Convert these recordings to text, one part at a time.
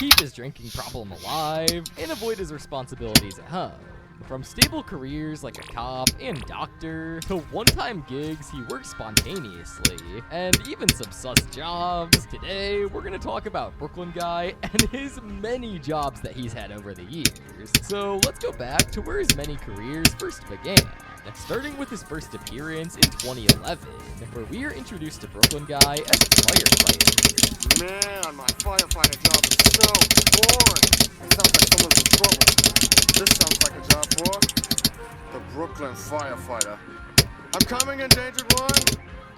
keep his drinking problem alive, and avoid his responsibilities at home. From stable careers like a cop and doctor, to one-time gigs he works spontaneously, and even some sus jobs, today we're gonna talk about Brooklyn Guy and his many jobs that he's had over the years. So let's go back to where his many careers first began, starting with his first appearance in 2011, where we are introduced to Brooklyn Guy as a firefighter. Man, my firefighter job is so boring. It sounds like someone's in trouble. This sounds like a job for the Brooklyn firefighter. I'm coming, endangered one.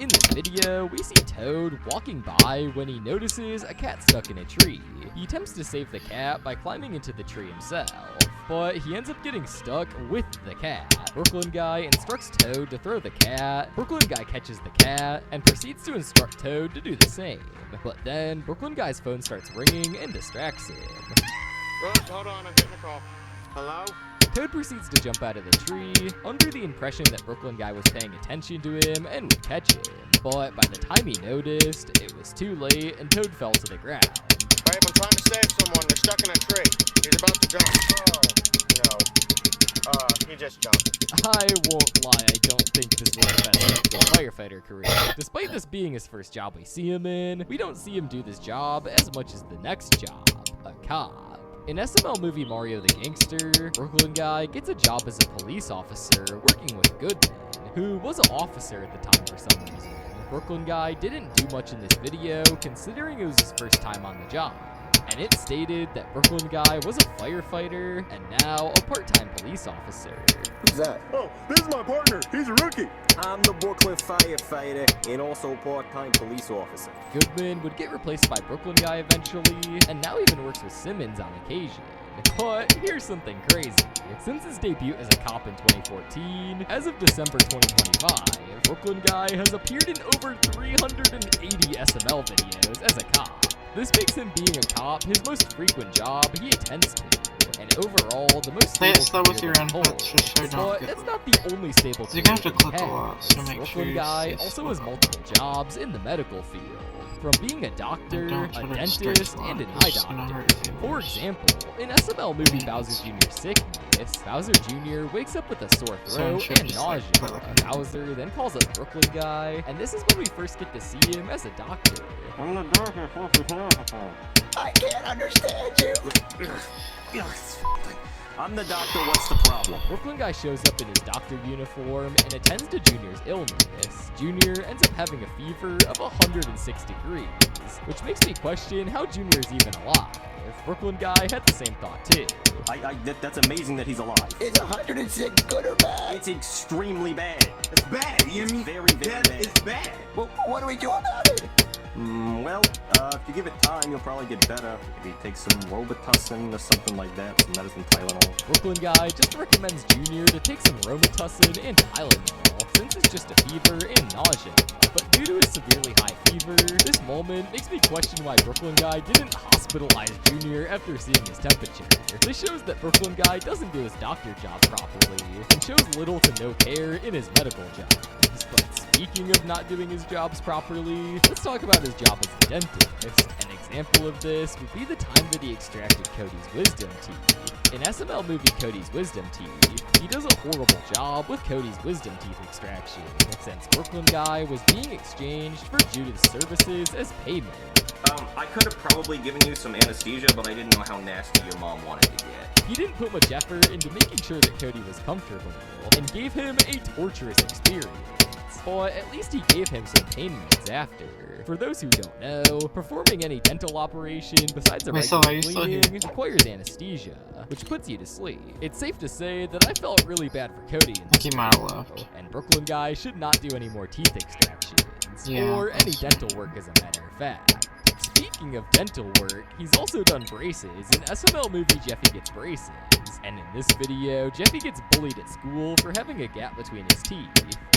In this video, we see Toad walking by when he notices a cat stuck in a tree. He attempts to save the cat by climbing into the tree himself, but he ends up getting stuck with the cat. Brooklyn Guy instructs Toad to throw the cat. Brooklyn Guy catches the cat and proceeds to instruct Toad to do the same. But then Brooklyn Guy's phone starts ringing and distracts him. Hold on, I'm getting a call. Hello? Toad proceeds to jump out of the tree, under the impression that Brooklyn Guy was paying attention to him and would catch him. But by the time he noticed, it was too late and Toad fell to the ground. Babe, I'm trying to save someone. They're stuck in a tree. He's about to jump. Oh, no. He just jumped. I won't lie, I don't think this was the best start to a firefighter career. Despite this being his first job we see him in, we don't see him do this job as much as the next job, a cop. In SML movie Mario the Gangster, Brooklyn Guy gets a job as a police officer working with Goodman, who was an officer at the time for some reason. Brooklyn Guy didn't do much in this video considering it was his first time on the job, and it stated that Brooklyn Guy was a firefighter and now a part-time police officer. Who's that? Oh, this is my partner. He's a rookie. I'm the Brooklyn firefighter and also part-time police officer. Goodman would get replaced by Brooklyn Guy eventually, and now even works with Simmons on occasion. But here's something crazy. Since his debut as a cop in 2014, as of December 2025, Brooklyn Guy has appeared in over 380 SML videos as a cop. This makes him being a cop his most frequent job he attends to, and overall the most stable career as a whole. But it's not the only stable career he has. Brooklyn Guy also has multiple jobs in the medical field, from being a doctor, a dentist, and an eye doctor. For example, in SML movie Bowser Jr.'s Sickness, Bowser Jr. wakes up with a sore throat and nausea. Bowser then calls up Brooklyn Guy, and this is when we first get to see him as a doctor. I'm the doctor. I can't understand you. I'm the doctor, what's the problem? Brooklyn Guy shows up in his doctor uniform and attends to Junior's illness. Junior ends up having a fever of 106 degrees, which makes me question how Junior is even alive. Brooklyn Guy had the same thought too. That's amazing that he's alive. Is 106 good or bad? It's extremely bad. It's bad. You mean very, very bad. It's bad. Well, what do we do about it? Well, if you give it time, you'll probably get better. Maybe take some Robitussin or something like that, some medicine, Tylenol. Brooklyn Guy just recommends Junior to take some Robitussin and Tylenol, since it's just a fever and nausea. But due to his severely high fever, this moment makes me question why Brooklyn Guy didn't hospitalize Junior after seeing his temperature. This shows that Brooklyn Guy doesn't do his doctor job properly, and shows little to no care in his medical jobs. But speaking of not doing his jobs properly, let's talk about his job as a dentist. An example of this would be the time that he extracted Cody's wisdom teeth. In SML movie Cody's Wisdom Teeth, he does a horrible job with Cody's wisdom teeth extraction, since Brooklyn Guy was being exchanged for Judith's services as payment. I could have probably given you some anesthesia, but I didn't know how nasty your mom wanted to get. He didn't put much effort into making sure that Cody was comfortable, and gave him a torturous experience. But at least he gave him some pain meds after. For those who don't know, performing any dental operation besides a regular cleaning requires anesthesia, which puts you to sleep. It's safe to say that I felt really bad for Cody in this video, and Brooklyn Guy should not do any more teeth extractions, or any dental work as a matter of fact. Speaking of dental work, he's also done braces. In SML movie Jeffy Gets Braces, and in this video, Jeffy gets bullied at school for having a gap between his teeth.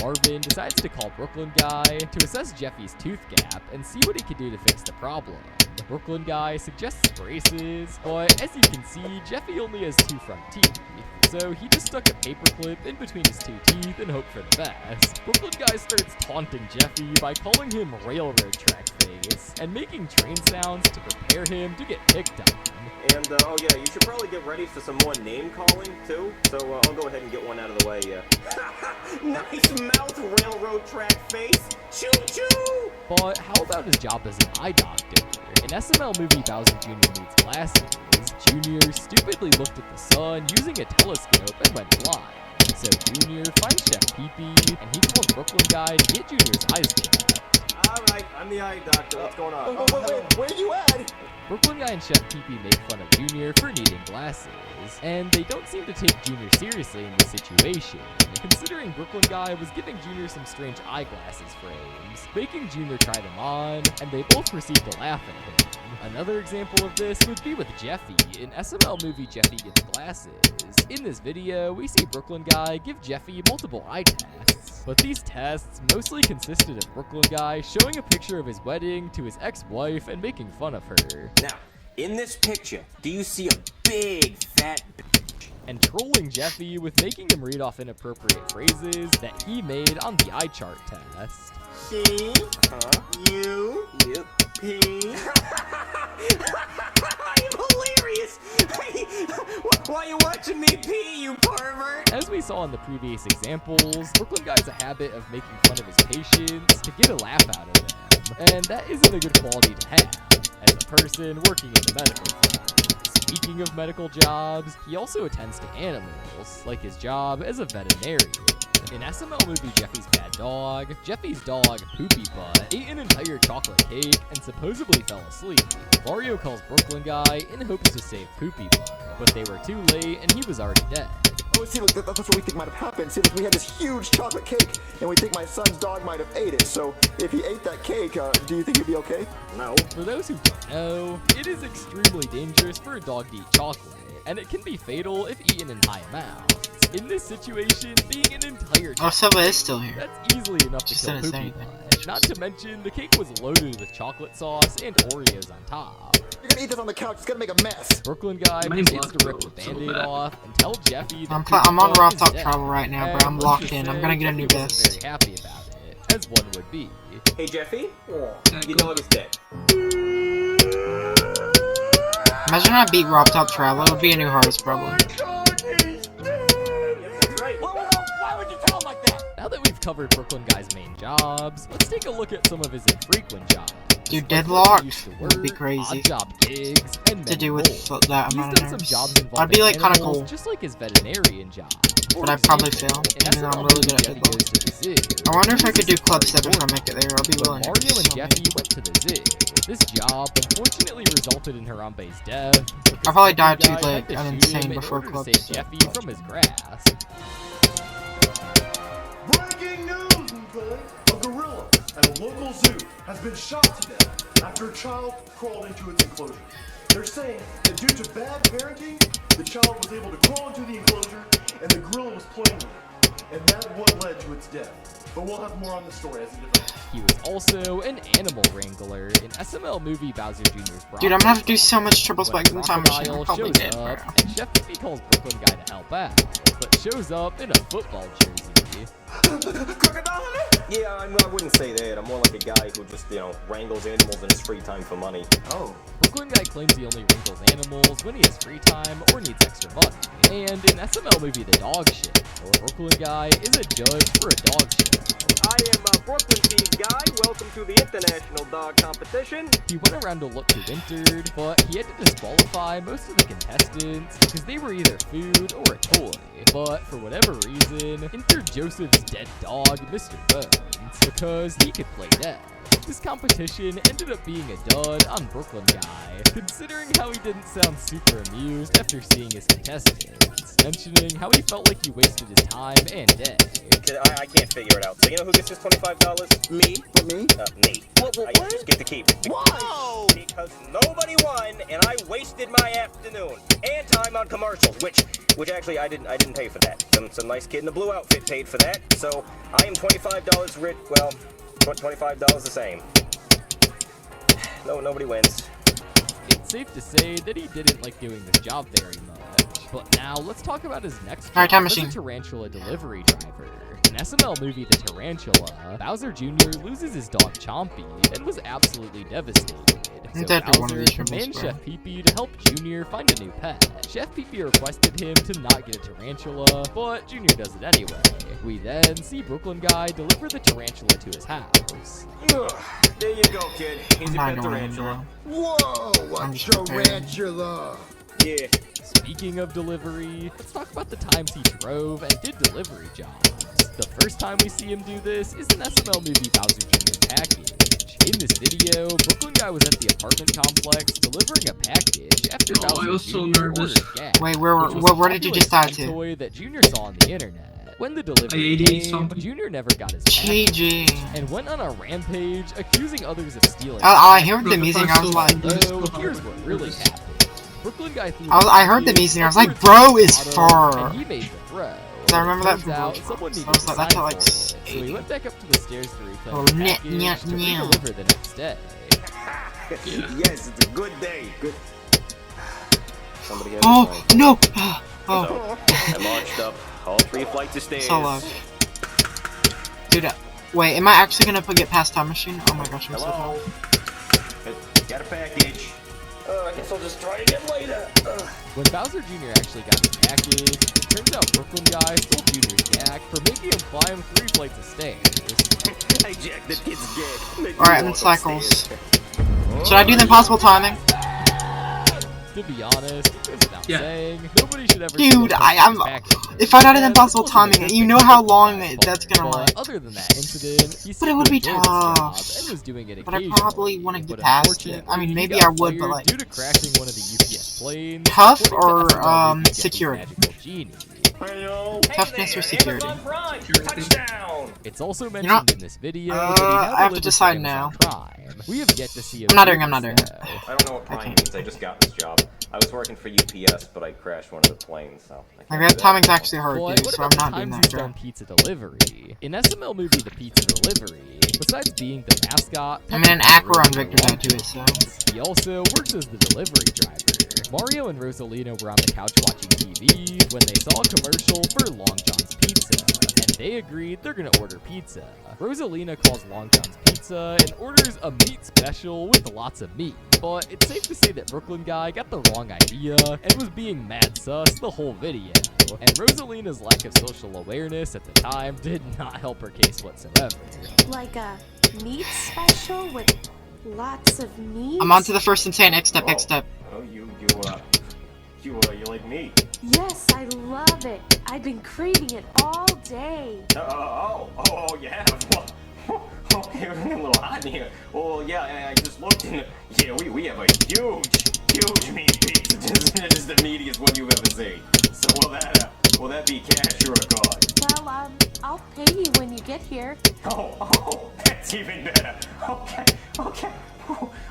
Marvin decides to call Brooklyn Guy to assess Jeffy's tooth gap and see what he can do to fix the problem. The Brooklyn Guy suggests braces, but as you can see, Jeffy only has 2 front teeth. so he just stuck a paperclip in between his two teeth and hoped for the best. Brooklyn Guy starts taunting Jeffy by calling him railroad track face and making train sounds to prepare him to get picked on. And, oh yeah, you should probably get ready for some more name calling, too. So, I'll go ahead and get one out of the way, Nice mouth, railroad track face! Choo-choo! But how about his job as an eye doctor? In SML movie Bowser Jr. Needs Glasses, Junior stupidly looked at the sun using a telescope and went blind. So Junior finds Chef Pee-Pee, and he calls Brooklyn Guy to get Junior's eyes checked. Alright, I'm the eye doctor. What's going on? Wait, where you at? Brooklyn Guy and Chef Pee-Pee make fun of Junior for needing glasses, and they don't seem to take Junior seriously in this situation, considering Brooklyn Guy was giving Junior some strange eyeglasses frames, making Junior try them on, and they both proceed to laugh at him. Another example of this would be with Jeffy in SML movie Jeffy Gets Glasses. In this video, we see Brooklyn Guy give Jeffy multiple eye tests, but these tests mostly consisted of Brooklyn Guy showing a picture of his wedding to his ex-wife and making fun of her. Now, in this picture, do you see a big fat bitch? And trolling Jeffy with making him read off inappropriate phrases that he made on the eye chart test. See? You? Yep. Pee? I'm hilarious! Why are you watching me pee, you pervert? As we saw in the previous examples, Brooklyn Guy has a habit of making fun of his patients to get a laugh out of them, and that isn't a good quality to have as a person working in the medical field. Speaking of medical jobs, he also attends to animals, like his job as a veterinarian. In SML movie Jeffy's Bad Dog, Jeffy's dog, Poopy Butt, ate an entire chocolate cake and supposedly fell asleep. Mario calls Brooklyn Guy in hopes to save Poopy Butt, but they were too late and he was already dead. Oh, see, look, that's what we think might have happened. See, look, we had this huge chocolate cake, and we think my son's dog might have ate it. So, if he ate that cake, do you think he'd be okay? No. For those who don't know, it is extremely dangerous for a dog to eat chocolate, and it can be fatal if eaten in high amounts. In this situation, being an entire Oh, Silva is still here. that's easily enough to Just kill didn't say Poopy anything. Butt. Not to mention, the cake was loaded with chocolate sauce and Oreos on top. You're gonna eat this on the couch. It's gonna make a mess. Brooklyn Guy proceeds to rip the band-aid off and tell Jeffy that I'm on Poopy Butt is Robtop dead. Travel right now, bro. And I'm let's locked just in. I'm say gonna get a new Jeffy wasn't vest. very happy about it, as one would be. Hey, Jeffy? Your dog is dead. Imagine I beat Robtop Travel. It would be a new hardest problem. That's right. Why would you tell him like that? Now that we've covered Brooklyn Guy's main jobs, let's take a look at some of his infrequent jobs. Dude, Like deadlocked used to would be work, crazy. odd job gigs, and To do with more. that He's amount done of some nerves. jobs involving I'd be like kinda animals, cool, just like his veterinarian job. but I'd probably fail, In even though I'm SML really good at Jeffy football. goes to the zoo. I wonder if I could do This is Club part 7 if I of make it there. I'll be When willing to Mario and so Jeffy many. went to the zoo. This job unfortunately resulted in Harambe's death. because I probably died Brooklyn too Guy late. had to I'm shoot insane him in before order to Club save 7. Jeffy from his grasp. Breaking news, Wu-Tang! A gorilla at a local zoo has been shot to death after a child crawled into its enclosure. They're saying that due to bad parenting, the child was able to crawl into the enclosure and the gorilla was playing with it. And that's what led to its death. But we'll have more on the story as it develops. He was also an animal wrangler in SML movie Bowser Jr.'s Dude, I'm gonna have to do so much triple spikes in the time machine. Crocodile I'm probably shows dead, bro. up, and Chef Pee calls Brooklyn Guy to help out, but shows up in a football jersey. Yeah, I wouldn't say that. I'm more like a guy who just, wrangles animals in his free time for money. Oh. Brooklyn Guy claims he only wrangles animals when he has free time or needs extra money. And in SML movie The Dog Show, Brooklyn Guy is a judge for a dog show. I am Brooklyn Feed Guy. Welcome to the International Dog Competition. He went around to look who entered, but he had to disqualify most of the contestants because they were either food or a toy. But for whatever reason, entered Joseph's dead dog, Mr. Bones, because he could play dead. This competition ended up being a dud on Brooklyn Guy, considering how he didn't sound super amused after seeing his contestants, mentioning how he felt like he wasted his time and day. I can't figure it out. So you know who gets this $25? Me? What, me? Me. I just get to keep it. Why? Because nobody won, and I wasted my afternoon and time on commercials, which actually I didn't pay for that. Some nice kid in the blue outfit paid for that. So I am $25 rich. Well, $25 the same. No, nobody wins. It's safe to say that he didn't like doing this job very much. But now, let's talk about his next Alright, job time as a machine. tarantula delivery driver. In SML movie The Tarantula, Bowser Jr. loses his dog Chompy and was absolutely devastated. So That'd be one of Bowser these triples, commands bro. Chef Pee-Pee to help Jr. find a new pet. Chef Pee-Pee requested him to not get a tarantula, but Jr. does it anyway. We then see Brooklyn Guy deliver the tarantula to his house. There you go, kid. Here's your I'm pet not doing it, tarantula. bro. Whoa, I'm a just prepared. tarantula! Yeah. Speaking of delivery, let's talk about the times he drove and did delivery jobs. The first time we see him do this is in SML movie Bowser Jr. Package. In this video, Brooklyn Guy was at the apartment complex delivering a package after Bowser I was so Jr. nervous. ordered gas, Wait, which was a where did you popular just die Slim to? toy that Jr. saw on the internet. When the delivery I ate came, something. Jr. never got his package GG. and went on a rampage accusing others of stealing. I heard the music. I was like, So here's what really happened. Brooklyn Guy threw I heard the music. I was like, bro is far. and he made the throw. I remember that Turns from out Robtop. someone So needed I was to like, that's sign at like for it. So he went back up to the stairs to reclaim Oh, the nyeh, package nyeh, to nyeh. re-deliver the next day. Yes, it's a good day. Good. Somebody has Oh a phone. no! So, I marched up all 3 flights of stairs. Solo. Dude, wait, am I actually gonna get past time machine? Oh my gosh, I'm so Hello? tired. Got a package. I guess I'll just try again later. When Bowser Jr. actually got his package, it turns out Brooklyn Guy stole Jr.'s yak for making him climb 3 flights of stairs. Hey, Jack, that kid's dead. Make me Alright, I'm in walk cycles. upstairs. Should I do the impossible timing? To be honest, it goes without Yeah. saying, nobody should ever Dude, steal I'm- Bowser's package. If I not an And impossible this wasn't timing, just you know the how Brooklyn long Guy's that's fault. gonna But like. other than that incident, he But it would be seemed to enjoy this job tough. and was doing it But I occasionally. probably wanna get But past it. I mean, unfortunately, maybe he got I would, but, fired like- due to crashing one of the UPS planes. Tough according to or, SML movie Jeffy's security? Magical Genie. Toughness or security? Amazon Prime, touchdown. It's also know- mentioned in this video that he now I have to delivers decide Amazon now. Prime. We have yet to see him I'm not do doing it, I'm not this, doing it. though. I don't know what Prime Okay. means. I just got this job. I was working for UPS, but I crashed one of the planes, so. I can't Like, do that that timing's anymore. actually hard, But dude, what so I'm about not the doing times that, he's bro. done pizza delivery? In SML movie The Pizza Delivery, besides being the mascot, I mean, an Acro on Victor died to it, so. he also works as the delivery driver. Mario and Rosalina were on the couch watching TV when they saw a commercial for Long John's Pizza, and they agreed they're gonna order pizza. Rosalina calls Long John's Pizza and orders a meat special with lots of meat. But it's safe to say that Brooklyn Guy got the wrong idea and was being mad sus the whole video. And Rosalina's lack of social awareness at the time did not help her case whatsoever. Like a meat special with lots of meat? I'm on to the first insane X step, X step. Oh, you like me? Yes, I love it. I've been craving it all day. Oh, you have? Well, okay, we're getting a little hot in here. Well, yeah, I just looked in yeah, we have a huge meat pizza. Just the meatiest one you've ever seen. So will that be cash or a card? Well, I'll pay you when you get here. Oh, that's even better. Okay.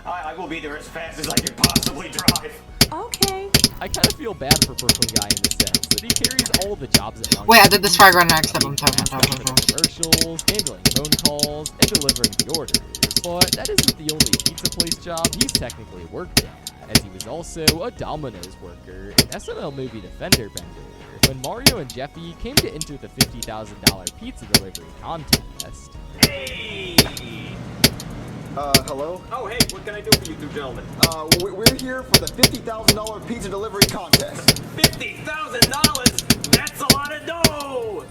I will be there as fast as I can possibly drive. Okay. I kind of feel bad for Brooklyn Guy in the sense that he carries all the jobs at once. Wait, I did this fire ground X step on top. Commercials, handling phone calls, and delivering the orders. But that isn't the only pizza place job he's technically worked at, as he was also a Domino's worker in SML movie The Fender Bender, when Mario and Jeffy came to enter the $50,000 pizza delivery contest. Hey! Hello? Oh, hey, what can I do for you two gentlemen? We're here for the $50,000 pizza delivery contest. $50,000? That's a lot of dough!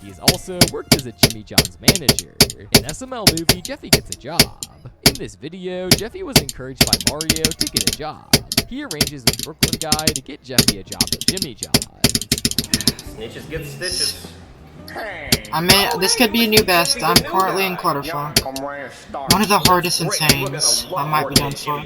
He's also worked as a Jimmy John's manager. In SML movie, Jeffy gets a job. In this video, Jeffy was encouraged by Mario to get a job. He arranges with Brooklyn Guy to get Jeffy a job at Jimmy John's. Snitches get stitches. I mean, this could be a new best. I'm currently in Clutterfunk. One of the hardest insanes I might be done for.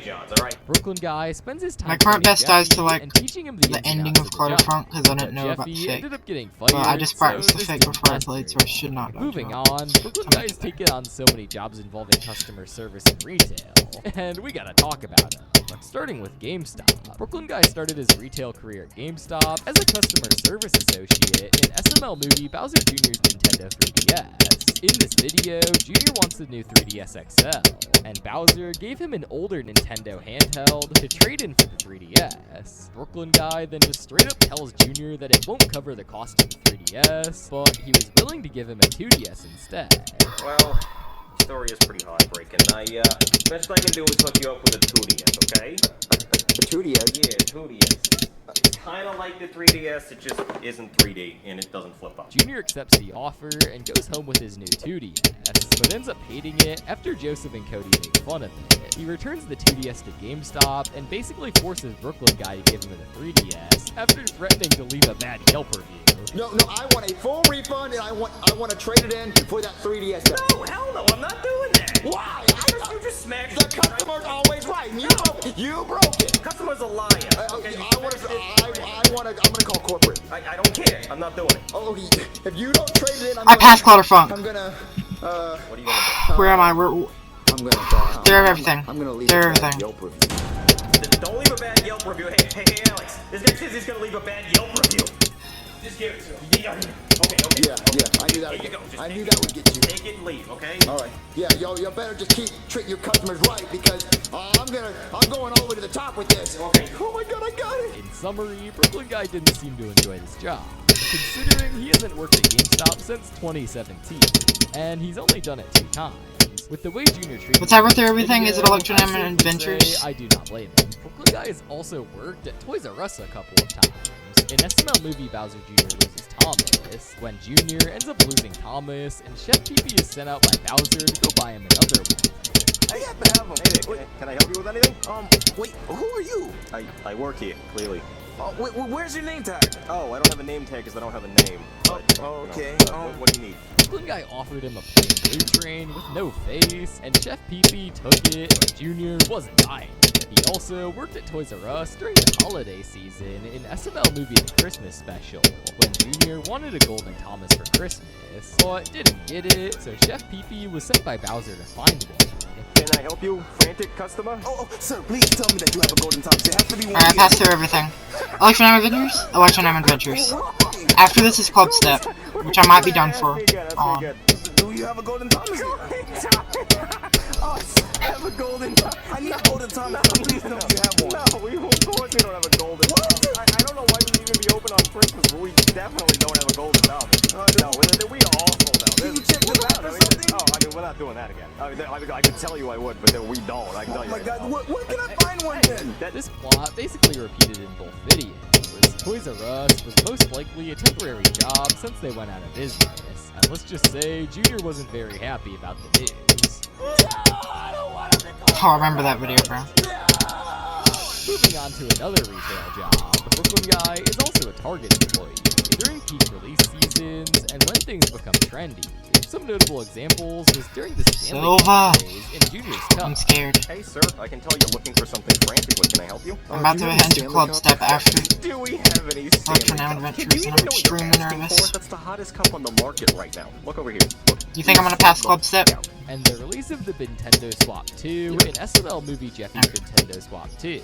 Brooklyn Guy spends his time My current training best dies to, Jeffy like, and teaching him the the ins and ending outs of the job. Clutterfunk, because I didn't But know about Jeffy Fake. ended up getting fired, But I just practiced the so Fake this before I didn't played, last so I should not die. Moving on, Brooklyn Guy's taken on so many jobs involving customer service and retail, and we gotta talk about him. Starting with GameStop. Brooklyn Guy started his retail career at GameStop as a customer service associate in SML movie Bowser Jr.'s Nintendo 3DS. In this video, Junior wants the new 3DS XL, and Bowser gave him an older Nintendo handheld to trade in for the 3DS. Brooklyn Guy then just straight up tells Junior that it won't cover the cost of the 3DS, but he was willing to give him a 2DS instead. Well, the story is pretty heartbreaking. Best I can do is hook you up with a 2DS, okay? The 2DS? Yeah, 2DS. Kinda like the 3DS, it just isn't 3D, and it doesn't flip up. Junior accepts the offer and goes home with his new 2DS, but ends up hating it after Joseph and Cody make fun of it. He returns the 2DS to GameStop and basically forces Brooklyn Guy to give him the 3DS after threatening to leave a bad Yelp review. No, I want a full refund, and I want to trade it in for that 3DS. No, hell no, I'm not doing that. Why? You just smashed The customer's always right. You broke it. Customer's a liar. Okay, I'm gonna call corporate. I don't care. I'm not doing it. Oh, if you don't trade it in, I passed Clutterfunk. I'm gonna. What are you gonna do? Where am I? I'm gonna. There everything. I'm gonna leave There a bad everything. Yelp review. Don't leave a bad Yelp review. Hey, Alex. This guy says he's gonna leave a bad Yelp review. Just give it to him. Okay. Yeah. I knew that. I knew that would get you. Take it and leave, okay? All right. Yeah, you better just keep treating your customers right because I'm going all the way to the top with this. Okay. Oh my God, I got it. In summary, Brooklyn Guy didn't seem to enjoy this job, considering he hasn't worked at GameStop since 2017, and he's only done it 2 times. With the way Junior treated What's ever through everything? Is it Electronam and Adventures? I do not blame him. Brooklyn Guy has also worked at Toys R Us a couple of times. In SML movie, Bowser Jr. loses Thomas, when Junior ends up losing Thomas, and Chef Pee-Pee is sent out by Bowser to go buy him another one. I have to have them. Hey there, can I help you with anything? Wait, who are you? I work here, clearly. Where's your name tag? Oh, I don't have a name tag because I don't have a name. But, okay. What do you need? Brooklyn Guy offered him a plain blue train with no face, and Chef Pee-Pee took it, but Junior wasn't buying it. He also worked at Toys R Us during the holiday season in SML movie The Christmas Special, when Junior wanted a golden Thomas for Christmas, but didn't get it, so Chef Pee-Pee was sent by Bowser to find one. Can I help you, frantic customer? Oh, sir, please tell me that you have a golden Thomas. It has to be one. Alright, I passed through everything. Electronam Adventures? Electronam Adventures. After this is Club Step, which I might be done for. Do you have a golden Thomas? I have a golden Thomas. I need a golden Thomas. Please tell me you have one. No, of course we don't have a golden Thomas. I don't know why we'd even be open on Christmas, but we definitely don't have a golden Thomas. No, we are awful now. Can you check this out or something? We're not doing that again. I could tell you I would, but then we don't. I can tell you. Oh my God, where can I find one then? This plot basically repeated in both videos. Toys R Us was most likely a temporary job since they went out of business, and let's just say Junior wasn't very happy about the news. Oh, I remember that video, bro. Moving on to another retail job, the Brooklyn Guy is also a Target employee during peak release seasons and when things become trendy. Some notable examples was during the Stanley Silva. days in Junior's Cup. I'm scared. Hey, sir, I can tell you're looking for something frantically. Can I help you? I'm about to head to Club Step after Do we have any Electronam Adventures, and I'm extremely nervous. That's the hottest cup on the market right now. Look over here. Look. You think I'm gonna pass Club Step? And the release of the Nintendo Swap 2 in SML movie Jeffy's Nintendo Swap 2.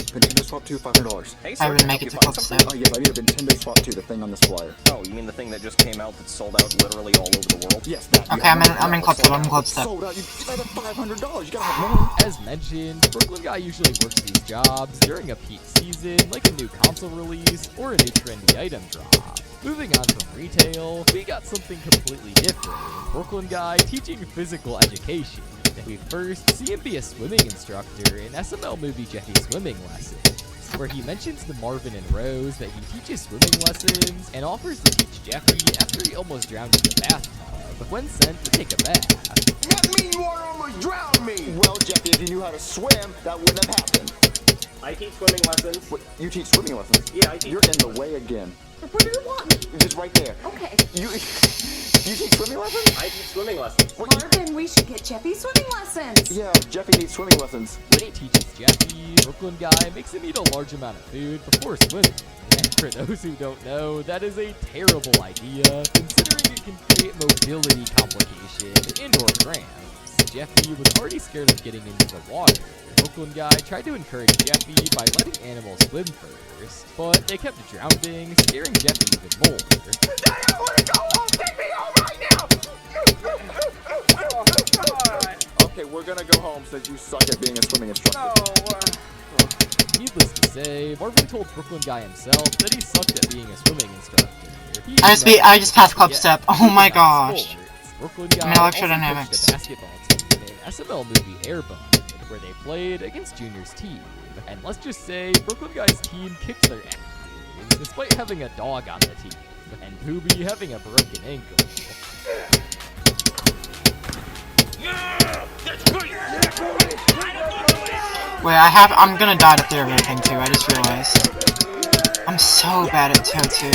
Nintendo Swap 2, $500. Hey, I sir, would make it to Club Step. Oh yes, I need a Nintendo Swap 2, the thing on this flyer. Oh, you mean the thing that just came out that sold out literally all over the world? Yes, that. Okay, I'm in Club Step. I'm in Club Step. Sold out. You got $500. You gotta have more. As mentioned, Brooklyn Guy usually works these jobs during a peak season, like a new console release or a new trendy item drop. Moving on from retail, we got something completely different. Brooklyn Guy teaching physical education. We first see him be a swimming instructor in SML movie Jeffy's Swimming Lessons, where he mentions to Marvin and Rose that he teaches swimming lessons and offers to teach Jeffy after he almost drowned in the bathtub when sent to take a bath. That means you almost drowned me. Well, Jeffy, if you knew how to swim, that wouldn't have happened. I teach swimming lessons. What, you teach swimming lessons? Yeah, I teach. You're in the way again. Where do you want me? Just right there. Okay. You teach swimming lessons? I teach swimming lessons. Marvin, we should get Jeffy swimming lessons. Yeah, Jeffy needs swimming lessons. When he teaches Jeffy, Brooklyn Guy makes him eat a large amount of food before swimming. And for those who don't know, that is a terrible idea, considering it can create mobility complication and indoor cramps. Jeffy was already scared of getting into the water, Brooklyn guy tried to encourage Jeffy by letting animals swim first, but they kept drowning, scaring Jeffy even more. Dad, I want to go home! Take me home right now! Okay, we're gonna go home since you suck at being a swimming instructor. Needless to say, Marvin told Brooklyn guy himself that he sucked at being a swimming instructor. I just passed club step. Oh my gosh. Brooklyn guy also coached a basketball team in SML movie Airbud, where they played against Junior's team. And let's just say, Brooklyn guy's team kicked their ass, despite having a dog on the team, and Poobie having a broken ankle. Wait, I'm gonna die to theory thing too, I just realized. I'm so bad at Toto.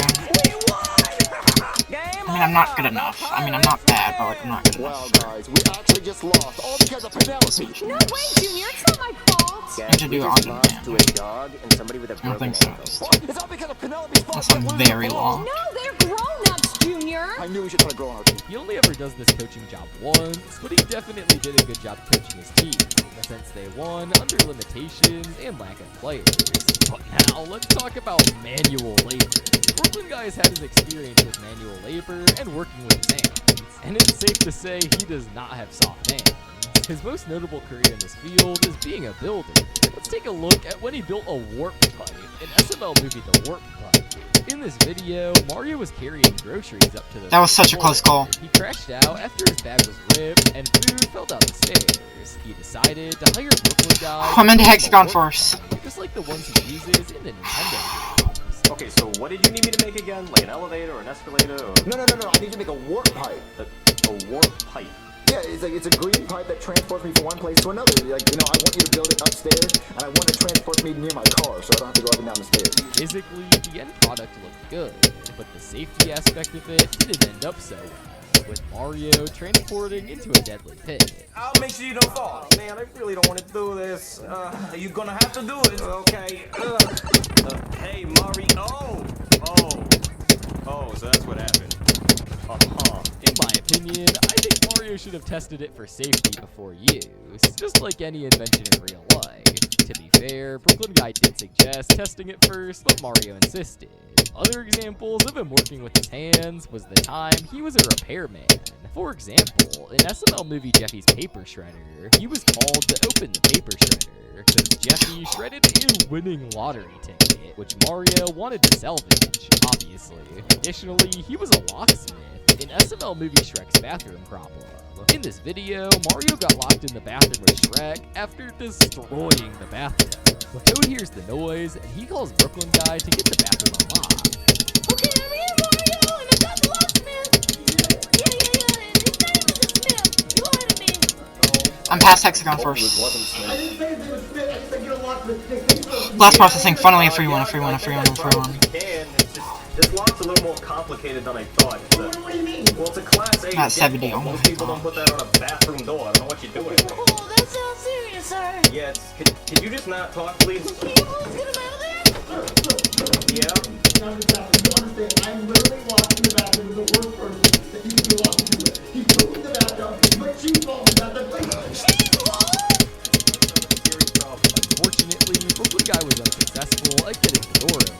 I mean, I'm not good enough. I mean, I'm not bad, but like, I'm not good enough. Well, guys, we actually just lost, all because of Penelope. No way, Junior, it's not my fault. I need to do on demand. To a dog and somebody with a I don't broken think so. ankle. It's all because of Penelope's fault. Unless I'm very long. No, they're grown-ups, Junior. I knew we should try to grow on our team. He only ever does this coaching job once, but he definitely did a good job coaching his team, since they won under limitations and lack of players. But now, let's talk about manual labor. Brooklyn guy has had his experience with manual labor and working with his hands, and it's safe to say he does not have soft hands. His most notable career in this field is being a builder. Let's take a look at when he built a warp pipe in SML movie The Warp Pipe. In this video, Mario was carrying groceries up to the That was such a close call. He crashed out after his bag was ripped and food fell down the stairs. He decided to hire Brooklyn guy. I'm into Hexagon Force. Just like the ones he uses in the Nintendo games. Okay, so what did you need me to make again? Like an elevator or an escalator or... No, I need you to make a warp pipe. A warp pipe. Yeah, it's a green pipe that transports me from one place to another. Like, you know, I want you to build it upstairs, and I want to transport me near my car, so I don't have to go up and down the stairs. Basically, the end product looked good, but the safety aspect of it didn't end up so well, with Mario transporting into a deadly pit. I'll make sure you don't fall. Man, I really don't want to do this. You're gonna have to do it, okay? Hey, Mario. Oh, so that's what happened. In my opinion, I think Mario should have tested it for safety before use, just like any invention in real life. To be fair, Brooklyn guy did suggest testing it first, but Mario insisted. Other examples of him working with his hands was the time he was a repairman. For example, in SML movie Jeffy's Paper Shredder, he was called to open the paper shredder, since Jeffy shredded a winning lottery ticket, which Mario wanted to salvage, obviously. Additionally, he was a locksmith in SML movie Shrek's bathroom problem. In this video, Mario got locked in the bathroom with Shrek after destroying the bathtub. Toad hears the noise, and he calls Brooklyn guy to get the bathroom unlocked. Okay, I'm here, Mario, and I got the locksmith. Yeah, and his name is a Smith. You heard of me. I'm past Hexagon Force. I didn't say they was fit, I just said get a locksmith. Blast processing, finally a free one. This lock's a little more complicated than I thought. What do you mean? Well, it's a Class A. Not 70, oh Most my people don't God. put that on a bathroom door. I don't know what you're doing. Oh, that sounds serious, sir. Yeah, can you just not talk, please? Can you please get him out of there? Yeah? Now, you understand, I'm literally locked in the bathroom with the worst person that you can be locked into. He pooped in the bathtub, but she falls in the bathtub. Unfortunately, Brooklyn guy was unsuccessful at getting the door open.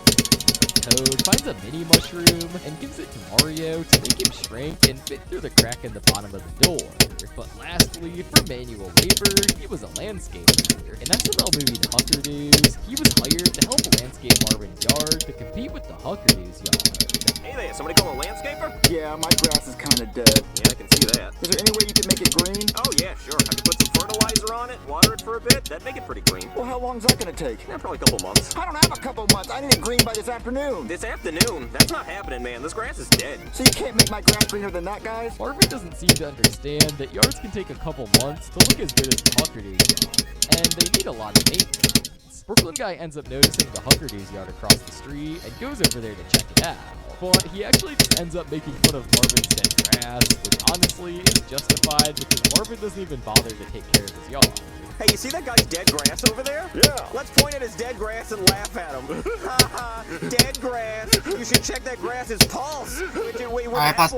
Toad finds a mini mushroom and gives it to Mario to make him shrink and fit through the crack in the bottom of the door. But lastly, for manual labor, he was a landscaper. In SML movie The Huckardoos, he was hired to help landscape Marvin's yard to compete with the Huckardoos yard. Hey there, somebody call a landscaper? Yeah, my grass is kind of dead. Yeah, I can see that. Is there any way you can make it green? Oh yeah, sure. I could put some fertilizer on it, water it for a bit. That'd make it pretty green. Well, how long's that gonna take? Yeah, probably a couple months. I don't have a couple months. I need it green by this afternoon. This afternoon? That's not happening, man. This grass is dead. So you can't make my grass greener than that, guys? Marvin doesn't seem to understand that yards can take a couple months to look as good as the Huckardoos yard, and they need a lot of maintenance. Brooklyn guy ends up noticing the Huckardoos yard across the street and goes over there to check it out. But he actually just ends up making fun of Marvin's dead grass, which honestly is justified because Marvin doesn't even bother to take care of his yard. Hey, you see that guy's dead grass over there? Yeah. Let's point at his dead grass and laugh at him. Haha, dead grass. You should check that grass's pulse. Alright, pass.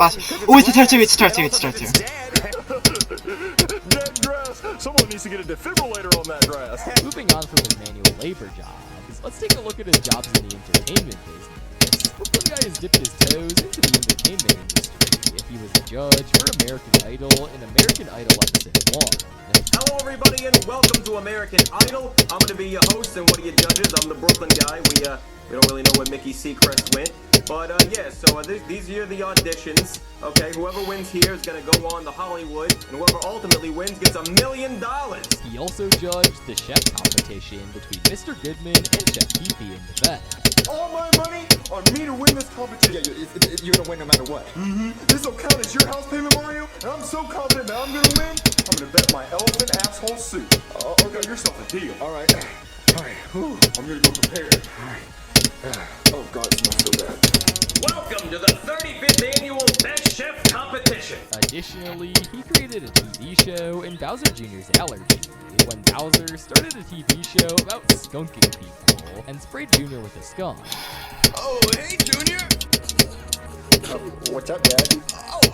Oh, it's a start to. Dead grass. Someone needs to get a defibrillator on that grass. labor jobs. Let's take a look at his jobs in the entertainment business. Brooklyn Guy has dipped his toes into the entertainment industry. He was a judge for American Idol in American Idol episode 1. Hello everybody and welcome to American Idol. I'm gonna be your host and one of your judges. I'm the Brooklyn Guy. We don't really know where Mickey Seacrest went. But yeah, so these are the auditions. Okay, whoever wins here is gonna go on to Hollywood, and whoever ultimately wins gets $1 million. He also judged the chef competition between Mr. Goodman and Chef Pee-Pee in the vet. All my money on me to win this competition. Yeah, you're gonna win no matter what. This will count as your house payment, Mario, and I'm so confident that I'm gonna win, I'm gonna bet my elephant asshole suit. You got yourself a deal. All right. Whew, I'm gonna go prepared. Oh God, it smells so bad. Welcome to the 35th annual Best Chef Competition. Additionally, he created a TV show in Bowser Jr.'s Allergy, when Bowser started a TV show about skunking people and sprayed Jr. with a skunk. Oh, hey, Junior. What's up, Dad?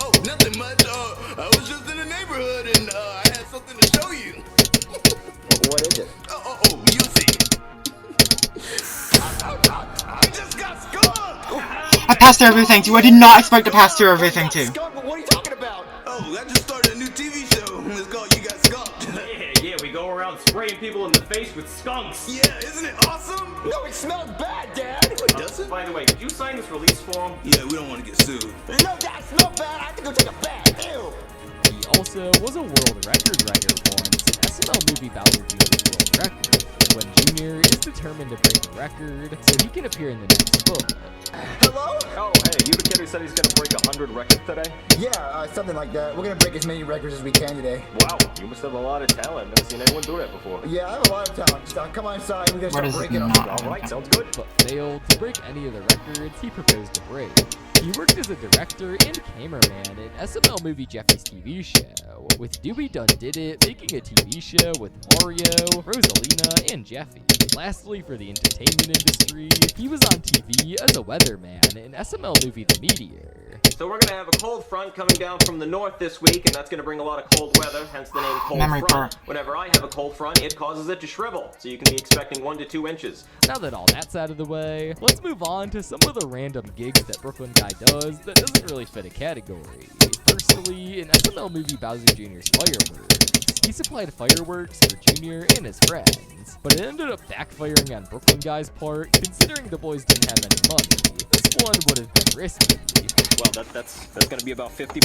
Oh, nothing much. I was just in the neighborhood and I had something to show you. What is it? Oh, you see. I just got skunked. I passed through everything too. I did not expect to pass through everything too. What are you talking about? Oh, I just started a new TV show. It's called You Got Skunked. Yeah, we go around spraying people in the face with skunks. Yeah, isn't it awesome? No, it smells bad, Dad. It doesn't? By the way, did you sign this release form? Yeah, we don't want to get sued. No, Dad, it smells bad. I have to go take a bath. Ew. He also was a world record writer once in SML movie Bowser Jr.'s world record, when Jr. is determined to break a record so he can appear in the next book. Hello? Oh, hey, you the kid who said he's gonna break 100 records today? Yeah, something like that. We're gonna break as many records as we can today. Wow, you must have a lot of talent. Never seen anyone do that before. Yeah, I have a lot of talent. Just come inside. We're gonna start breaking them. Alright, sounds good. But failed to break any of the records he proposed to break. He worked as a director and cameraman in SML movie Jeffy's TV show, with Dewey Done Did It making a TV show with Mario, Rosalina, and Jeffy. Lastly, for the entertainment industry, he was on TV as a weatherman in SML movie The Meteor. So we're gonna have a cold front coming down from the north this week, and that's gonna bring a lot of cold weather, hence the name cold front. Whenever I have a cold front, it causes it to shrivel, so you can be expecting 1 to 2 inches. Now that all that's out of the way, let's move on to some of the random gigs that Brooklyn Guy does that doesn't really fit a category. Firstly, in SML movie Bowser Jr.'s Fireworks, he supplied fireworks for Jr. and his friends, but it ended up backfiring on Brooklyn Guy's part, considering the boys didn't have any money. This one would have been risky. Well, that's gonna be about $50.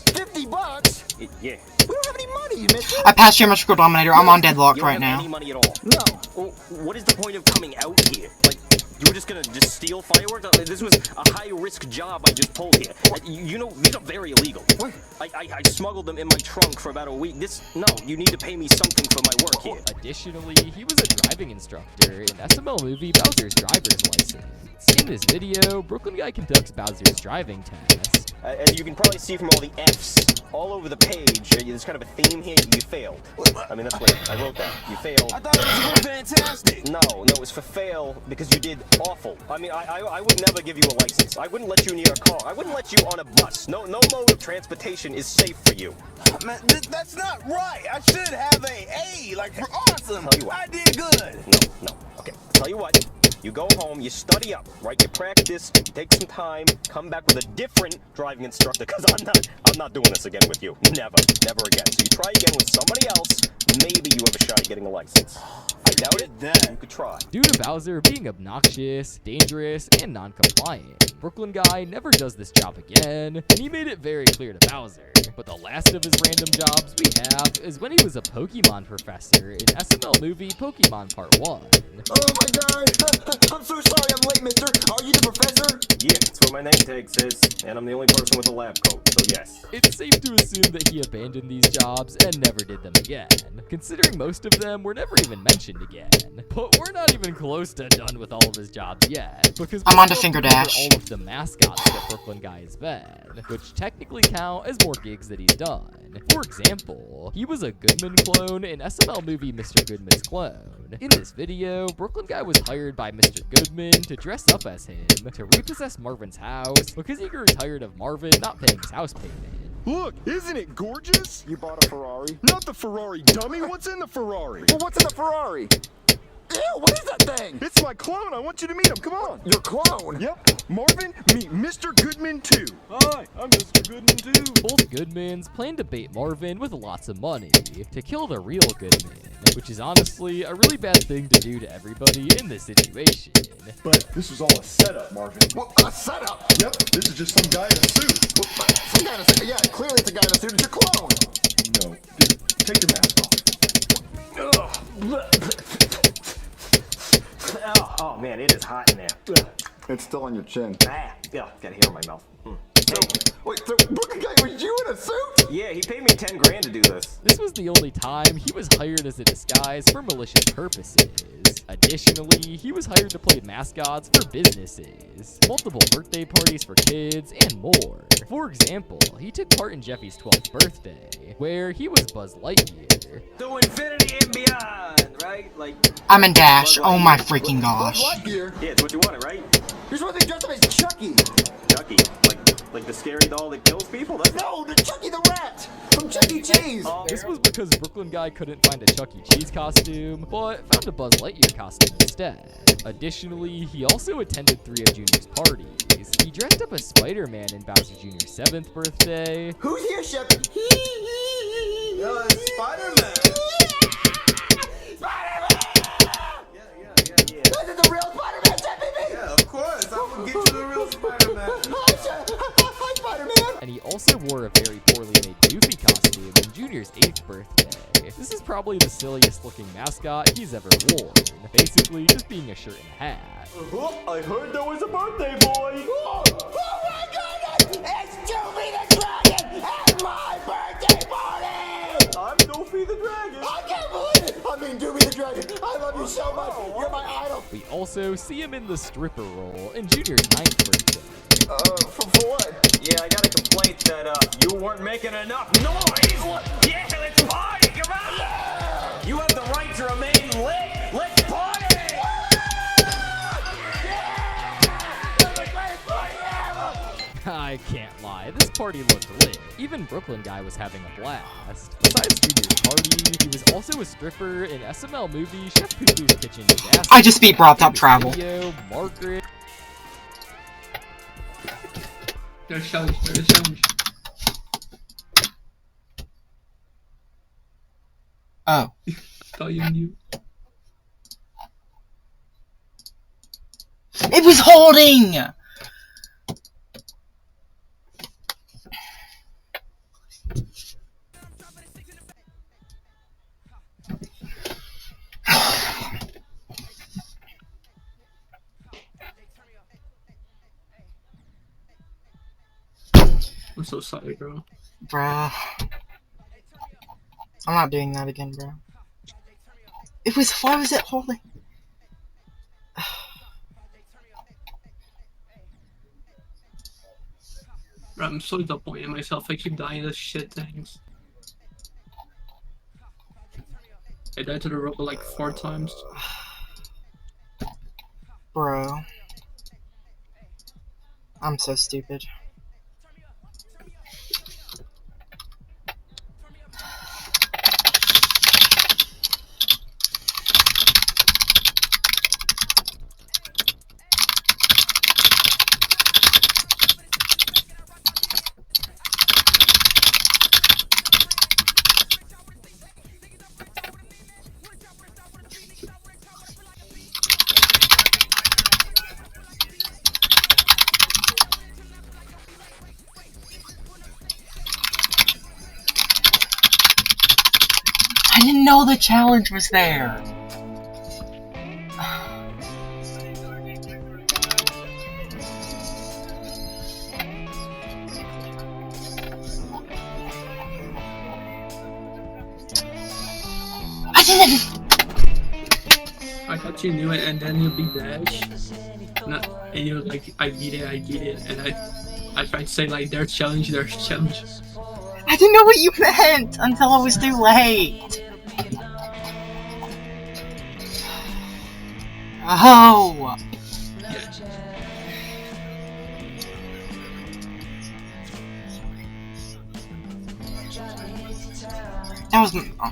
$50? Yeah. We don't have any money, mister. I passed Geometrical Dominator. I'm on deadlock You don't right have now. any money at all? No. Well, what is the point of coming out here? Like, you were just gonna steal fireworks? This was a high-risk job I just pulled here. You know, these are very illegal. What? I smuggled them in my trunk for about a week. No, you need to pay me something for my work here. Additionally, he was a driving instructor in SML movie Bowser's Driver's License. In this video, Brooklyn Guy conducts Bowser's driving test. As you can probably see from all the F's all over the page, there's kind of a theme here. You failed. I mean, that's what I wrote that. You failed. I thought it was fantastic. No, it was for fail because you did awful. I mean, I would never give you a license. I wouldn't let you near a car. I wouldn't let you on a bus. No mode of transportation is safe for you. Man, that's not right. I should have A, like for awesome. Tell you what. I did good. No. Okay, tell you what. You go home, you study up, right? You practice, you take some time, come back with a different driving instructor, because I'm not doing this again with you. Never again. So you try again with somebody else, maybe you have a shot at getting a license. I doubt it, you could try. Due to Bowser being obnoxious, dangerous, and non-compliant, Brooklyn Guy never does this job again, and he made it very clear to Bowser. But the last of his random jobs we have is when he was a Pokemon professor in SML movie Pokemon Part 1. Oh my God! I'm so sorry I'm late, mister. Are you the professor? Yeah, that's what my name tag says, and I'm the only person with a lab coat, so yes. It's safe to assume that he abandoned these jobs and never did them again, considering most of them were never even mentioned again. But we're not even close to done with all of his jobs yet, because I'm on to Finger Dash. all of the mascots that Brooklyn Guy has been, which technically count as more gigs that he's done. For example, he was a Goodman clone in SML movie Mr. Goodman's Clone. In this video, Brooklyn Guy was hired by Mr. Goodman to dress up as him to repossess Marvin's house because he grew tired of Marvin not paying his house payment. Look, isn't it gorgeous? You bought a Ferrari? Not the Ferrari, dummy. What's in the Ferrari? Well, what's in the Ferrari? Ew, what is that thing? It's my clone. I want you to meet him. Come on. Your clone? Yep. Marvin, meet Mr. Goodman too. Hi, I'm Mr. Goodman too. Both Goodmans plan to bait Marvin with lots of money to kill the real Goodman, which is honestly a really bad thing to do to everybody in this situation. But this was all a setup, Marvin. Well, a setup? Yep, this is just some guy in a suit. Well, some guy in a suit? Yeah, clearly it's a guy in a suit. It's your clone. No, dude, take your mask off. Oh man, it is hot in there. It's still on your chin. Yeah, got hair in my mouth. Wait, so Brooklyn guy, was you in a suit? Yeah, he paid me 10 grand to do this. This was the only time he was hired as a disguise for malicious purposes. Additionally, he was hired to play mascots for businesses, multiple birthday parties for kids, and more. For example, he took part in Jeffy's 12th birthday, where he was Buzz Lightyear. To infinity and beyond, right? Like, I'm in Dash. Oh my freaking gosh. Lightyear? yeah, it's what you wanted, right? You're supposed to be dressed up as Chucky. Chucky, like the scary doll that kills people? That's No, the Chucky the Rat from Chuck E. Cheese. This was because Brooklyn Guy couldn't find a Chuck E. Cheese costume, but found a Buzz Lightyear costume instead. Additionally, he also attended 3 of Junior's parties. He dressed up as Spider-Man in Bowser Jr.'s 7th birthday. Who's here, Shep? Yo, it's Spider-Man. This is the real Spider-Man, Shep, baby! Yeah, of course. I'm gonna get you the real Spider-Man. Hi, Spider-Man! And he also wore a very poorly made Goofy costume in Junior's 8th birthday. This is probably the silliest looking mascot he's ever worn. Basically, just being a shirt and hat. I heard there was a birthday boy. Oh my goodness! It's Doofy the Dragon at my birthday party! I'm Doofy the Dragon. I can't believe it! I mean, Doofy the Dragon, I love you so much. You're my idol. We also see him in the stripper role in Junior's 9th birthday. For what? Yeah, I got a complaint that you weren't making enough noise. Yeah, let's party, come on. Yeah. You have the right to remain lit. Let's party. I can't lie, this party looked lit. Even Brooklyn Guy was having a blast. Besides Junior's party, he was also a stripper in SML movie Chef Poo Poo's Kitchen Disaster. I just beat Robtop Travel. Video, Margaret. There's challenge. Oh. Thought you knew. It was holding! I'm so sorry, bro. Bruh. I'm not doing that again, bro. Why was it holding? Bro, I'm so disappointed in myself. I keep dying to shit things. I died to the robot like 4 times. Bro. I'm so stupid. I didn't know the challenge was there. I didn't. I thought you knew it, and then you beat Dash. And you're like, I beat it, and I tried to say like, there's challenge. I didn't know what you meant until it was too late. Oh! That was... Oh.